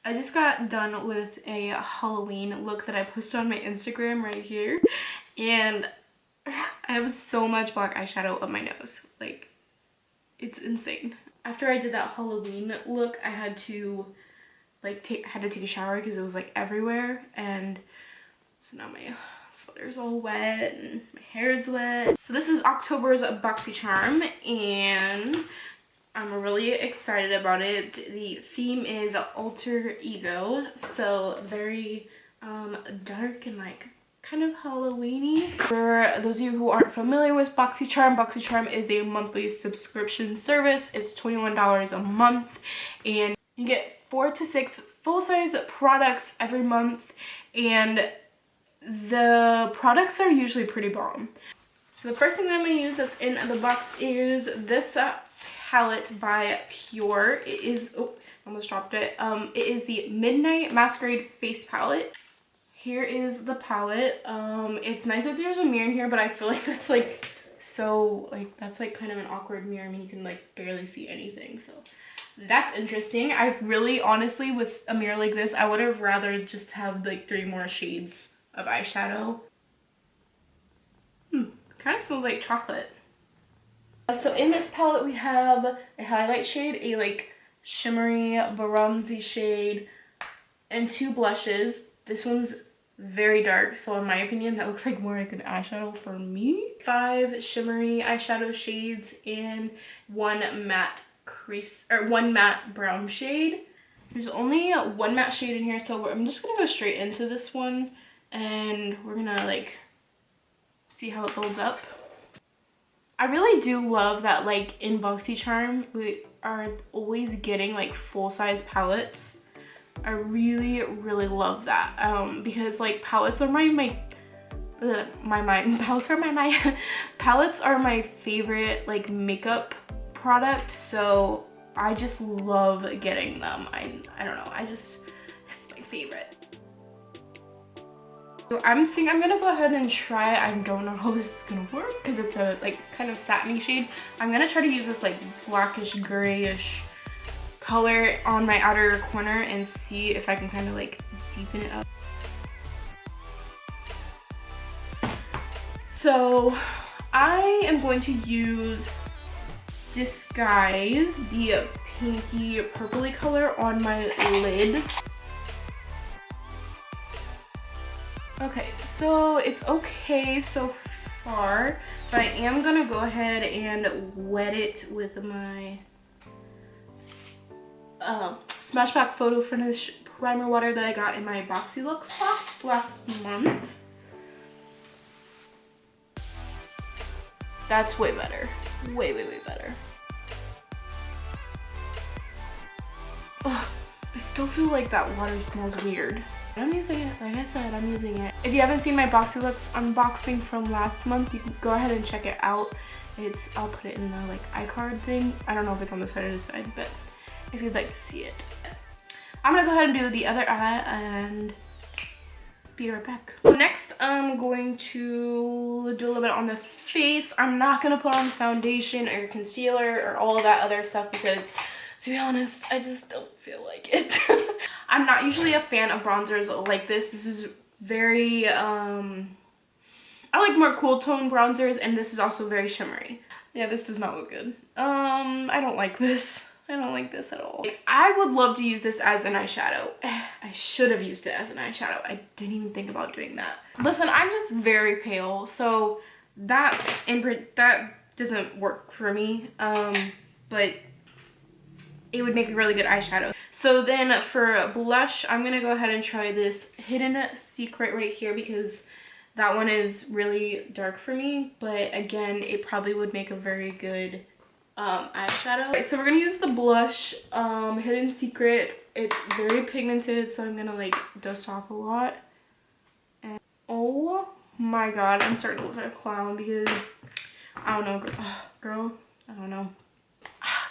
I just got done with a Halloween look that I posted on my Instagram right here, and I have so much black eyeshadow on my nose. Like, it's insane. After I did that Halloween look, I had to like take a shower because it was like everywhere, and so now my sweater's all wet and my hair's wet. So this is October's BoxyCharm, and I'm really excited about it. The theme is alter ego, so very dark and like kind of Halloween-y. For those of you who aren't familiar with BoxyCharm, BoxyCharm is a monthly subscription service. It's $21 a month, and you get 4 to 6 full-size products every month, and the products are usually pretty bomb. So the first thing that I'm going to use that's in the box is this palette by Pure. It is, oh, almost dropped it. It is the Midnight Masquerade Face Palette. Here is the palette. It's nice that there's a mirror in here, but I feel like that's like so, like, that's like kind of an awkward mirror. I mean, you can like barely see anything, so that's interesting. I really, honestly, with a mirror like this, I would have rather just have like 3 more shades of eyeshadow. Kind of smells like chocolate. So in this palette we have a highlight shade, a like shimmery bronzy shade, and 2 blushes. This one's very dark, so in my opinion that looks like more like an eyeshadow for me. 5 shimmery eyeshadow shades and 1 matte crease, or 1 matte brown shade. There's only 1 matte shade in here, so I'm just gonna go straight into this one, and we're gonna like see how it builds up. I really do love that like in BoxyCharm we are always getting like full-size palettes. I really love that because like palettes are palettes are my favorite like makeup product, so I just love getting them. I don't know, it's my favorite. I think I'm gonna go ahead and try. I don't know how this is gonna work because it's a like kind of satiny shade. I'm gonna try to use this like blackish grayish color on my outer corner and see if I can kind of like deepen it up. So I am going to use Disguise, the pinky purpley color, on my lid. Okay, so it's okay so far, but I am gonna go ahead and wet it with my Smashback Photo Finish primer water that I got in my BoxyLux box last month. That's way better. Way better. Ugh, I still feel like that water smells weird. I'm using it, like I said, I'm using it. If you haven't seen my BoxyLux unboxing from last month, you can go ahead and check it out. I'll put it in the like iCard thing. I don't know if it's on the side or the side, but if you'd like to see it. I'm gonna go ahead and do the other eye and be right back. Next, I'm going to do a little bit on the face. I'm not gonna put on foundation or concealer or all of that other stuff because, to be honest, I just don't feel like it. I'm not usually a fan of bronzers like this. This is very, I like more cool tone bronzers, and this is also very shimmery. Yeah, this does not look good. I don't like this. I don't like this at all. Like, I would love to use this as an eyeshadow. I should have used it as an eyeshadow. I didn't even think about doing that. Listen, I'm just very pale, so that doesn't work for me. But it would make a really good eyeshadow. So then for blush, I'm gonna go ahead and try this Hidden Secret right here because that one is really dark for me, but again, it probably would make a very good eyeshadow. Okay, so we're gonna use the blush, Hidden Secret. It's very pigmented, so I'm gonna like dust off a lot. And oh my god, I'm starting to look like a clown because I don't know, girl, I don't know.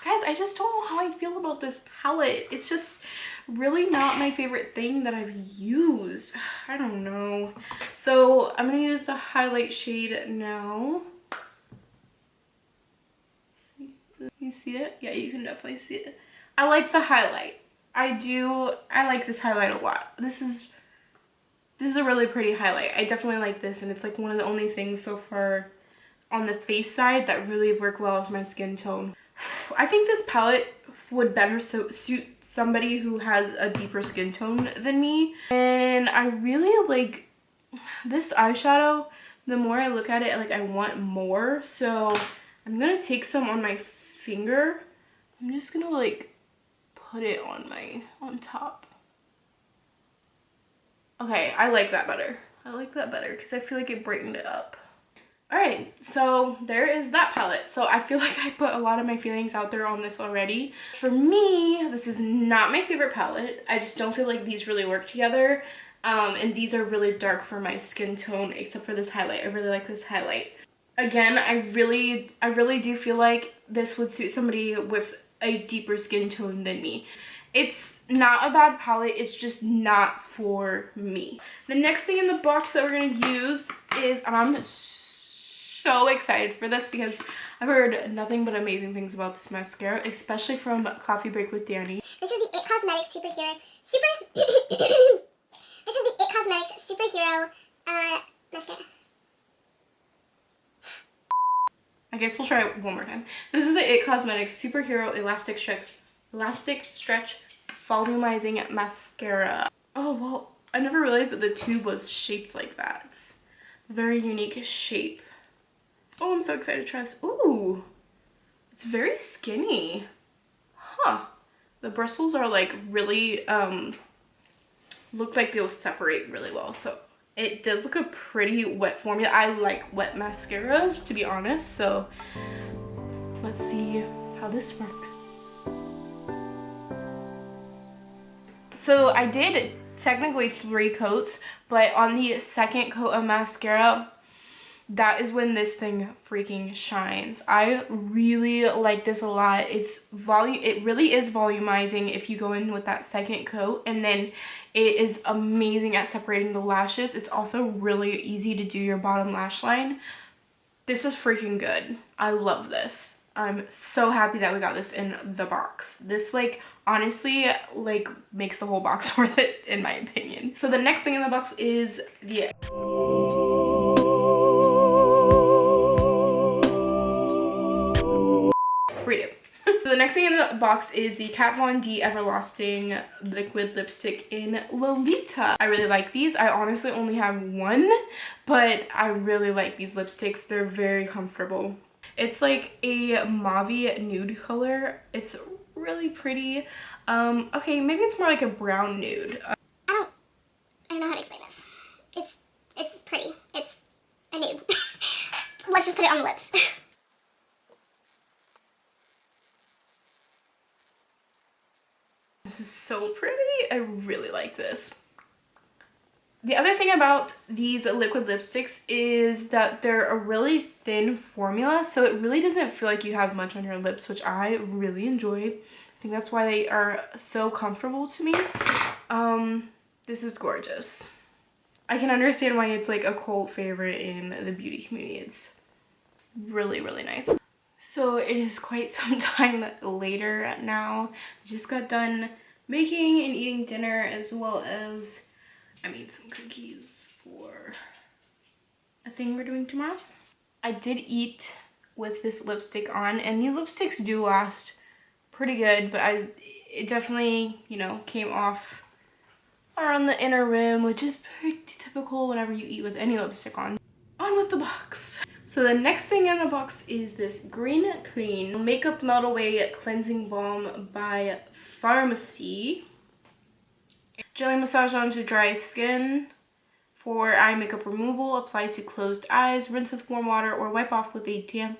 Guys, I just don't know how I feel about this palette. It's just really not my favorite thing that I've used. I don't know. So I'm gonna use the highlight shade now. You see it? Yeah, you can definitely see it. I like the highlight. I like this highlight a lot. This is a really pretty highlight. I definitely like this, and it's like one of the only things so far on the face side that really work well with my skin tone. I think this palette would better suit somebody who has a deeper skin tone than me. And I really like this eyeshadow. The more I look at it, like I want more. So I'm gonna take some on my finger. I'm just gonna like put it on top. Okay, I like that better. I like that better because I feel like it brightened it up. Alright, so there is that palette. So I feel like I put a lot of my feelings out there on this already. For me, this is not my favorite palette. I just don't feel like these really work together. And these are really dark for my skin tone, except for this highlight. I really like this highlight. Again, I really do feel like this would suit somebody with a deeper skin tone than me. It's not a bad palette, it's just not for me. The next thing in the box that we're going to use is, and I'm so excited for this because I've heard nothing but amazing things about this mascara, especially from Coffee Break with Danny. This is the It Cosmetics This is the It Cosmetics Superhero mascara. I guess we'll try it one more time. This is the It Cosmetics Superhero Elastic Stretch Volumizing Mascara. Oh, well, I never realized that the tube was shaped like that. It's a very unique shape. Oh, I'm so excited to try this. Ooh, it's very skinny. Huh. The bristles are like really, look like they'll separate really well. So it does look a pretty wet formula. I like wet mascaras, to be honest. So let's see how this works. So I did technically 3 coats, but on the second coat of mascara, that is when this thing freaking shines. I really like this a lot. It really is volumizing if you go in with that second coat, and then it is amazing at separating the lashes. It's also really easy to do your bottom lash line. This is freaking good. I love this. I'm so happy that we got this in the box. This, like, honestly, like, makes the whole box worth it, in my opinion. So the next thing in the box is the read it. So the next thing in the box is the Kat Von D Everlasting Liquid Lipstick in Lolita. I really like these. I honestly only have one, but I really like these lipsticks. They're very comfortable. It's like a mauve nude color. It's really pretty. Okay, maybe it's more like a brown nude. I don't know how to explain this. It's pretty. It's a nude. Let's just put it on the lips. This is so pretty. I really like this. The other thing about these liquid lipsticks is that they're a really thin formula, so it really doesn't feel like you have much on your lips, which I really enjoy. I think that's why they are so comfortable to me. This is gorgeous. I can understand why it's like a cult favorite in the beauty community. It's really, really nice. So it is quite some time later now. I just got done making and eating dinner, as well as I made some cookies for a thing we're doing tomorrow. I did eat with this lipstick on, and these lipsticks do last pretty good, but it definitely, you know, came off around the inner rim, which is pretty typical whenever you eat with any lipstick on. On with the box. So the next thing in the box is this Green Clean Makeup Melt Away Cleansing Balm by Pharmacy. Gently massage onto dry skin for eye makeup removal. Apply to closed eyes. Rinse with warm water or wipe off with a damp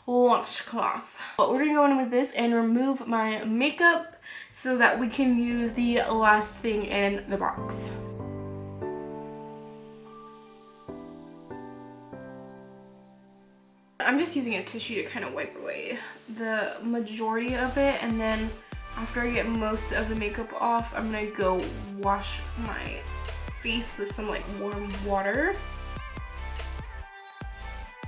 washcloth. But we're gonna go in with this and remove my makeup so that we can use the last thing in the box. I'm just using a tissue to kind of wipe away the majority of it, and then after I get most of the makeup off, I'm gonna go wash my face with some like warm water.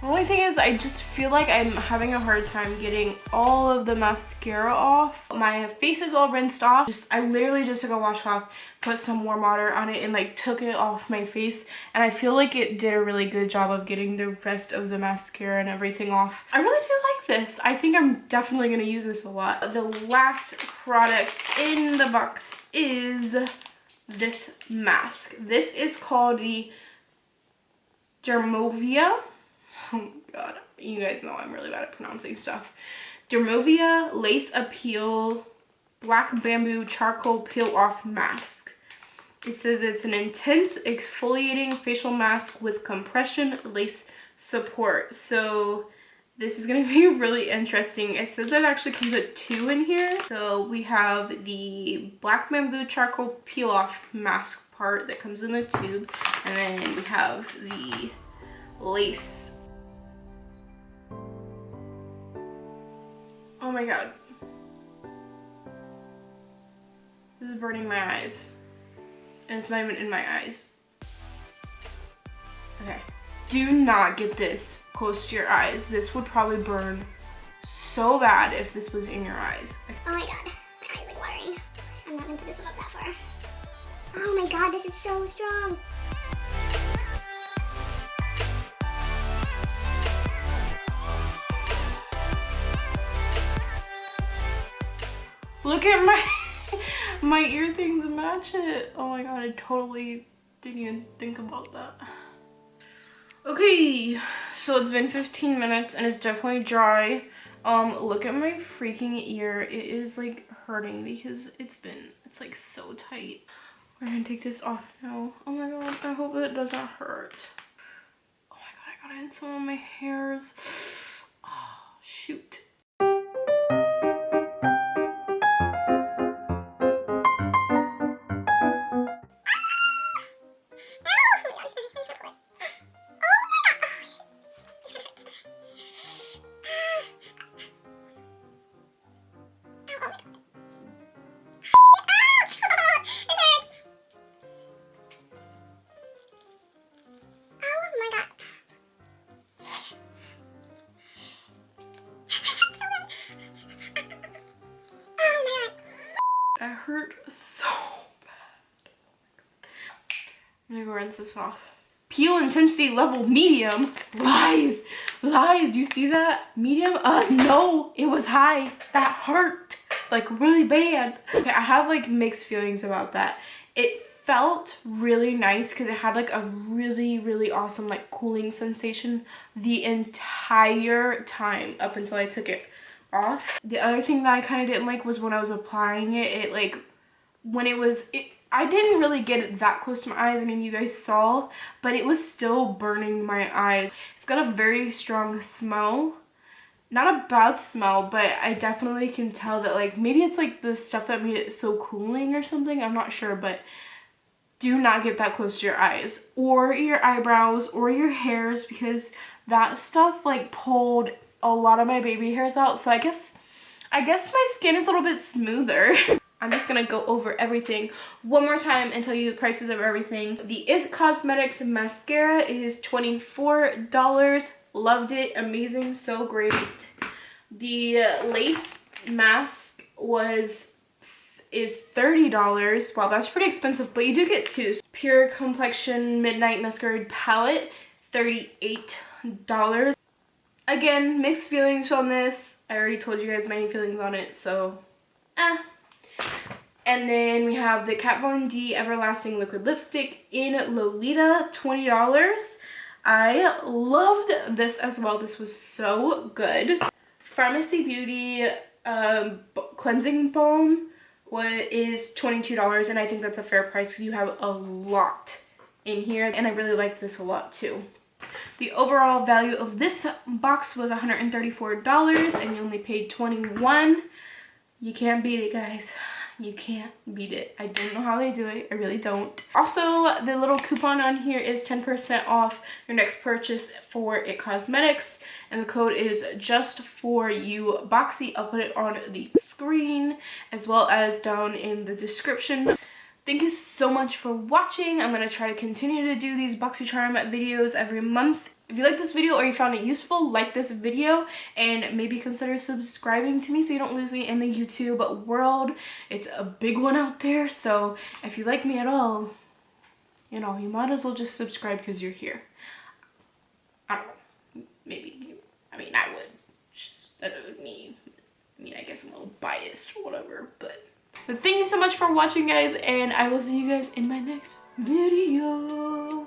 The only thing is I just feel like I'm having a hard time getting all of the mascara off. My face is all rinsed off. I literally just took a washcloth, put some warm water on it, and like took it off my face. And I feel like it did a really good job of getting the rest of the mascara and everything off. I really do like this. I think I'm definitely going to use this a lot. The last product in the box is this mask. This is called the Dermovia. Oh god, you guys know I'm really bad at pronouncing stuff. Dermovia Lace Appeal Black Bamboo Charcoal Peel Off Mask. It says it's an intense exfoliating facial mask with compression lace support. So this is going to be really interesting. It says it actually comes with 2 in here. So we have the Black Bamboo Charcoal Peel Off Mask part that comes in the tube. And then we have the lace. Oh my god. This is burning my eyes. And it's not even in my eyes. Okay. Do not get this close to your eyes. This would probably burn so bad if this was in your eyes. Oh my god. My eyes are watering. I'm not into this one up that far. Oh my god, this is so strong. Look at my ear things match it. Oh my god, I totally didn't even think about that. Okay, so it's been 15 minutes and it's definitely dry. Look at my freaking ear. It is like hurting because it's like so tight. We're gonna take this off now. Oh my god, I hope it doesn't hurt. Oh my god, I got it in some of my hairs. Oh, shoot. That hurt so bad. I'm gonna go rinse this off. Peel intensity level medium. Lies. Lies. Do you see that? Medium? No. It was high. That hurt. Like really bad. Okay, I have like mixed feelings about that. It felt really nice because it had like a really awesome like cooling sensation the entire time up until I took it off. The other thing that I kind of didn't like was when I was applying it, I didn't really get it that close to my eyes. I mean, you guys saw, but it was still burning my eyes. It's got a very strong smell. Not a bad smell, but I definitely can tell that like maybe it's like the stuff that made it so cooling or something. I'm not sure, but do not get that close to your eyes or your eyebrows or your hairs because that stuff like pulled a lot of my baby hairs out. So I guess my skin is a little bit smoother. I'm just gonna go over everything one more time and tell you the prices of everything. The It Cosmetics mascara is $24. Loved it. Amazing. So great. The lace mask is $30. Wow, that's pretty expensive, but you do get 2. Pure Complexion Midnight Masquerade Palette, $38. Again, mixed feelings on this. I already told you guys my feelings on it, so And then we have the Kat Von D Everlasting Liquid Lipstick in Lolita, $20. I loved this as well. This was so good. Pharmacy Beauty Cleansing Balm is $22, and I think that's a fair price because you have a lot in here, and I really like this a lot too. The overall value of this box was $134 and you only paid $21. You can't beat it, guys. You can't beat it. I don't know how they do it. I really don't. Also, the little coupon on here is 10% off your next purchase for It Cosmetics. And the code is just for you Boxy. I'll put it on the screen as well as down in the description. Thank you so much for watching. I'm going to try to continue to do these BoxyCharm videos every month. If you like this video or you found it useful, like this video and maybe consider subscribing to me so you don't lose me in the YouTube world. It's a big one out there, so if you like me at all, you know, you might as well just subscribe because you're here. I don't know. Maybe. I mean, I would. Just, me. I mean, I guess I'm a little biased or whatever, but thank you so much for watching, guys, and I will see you guys in my next video.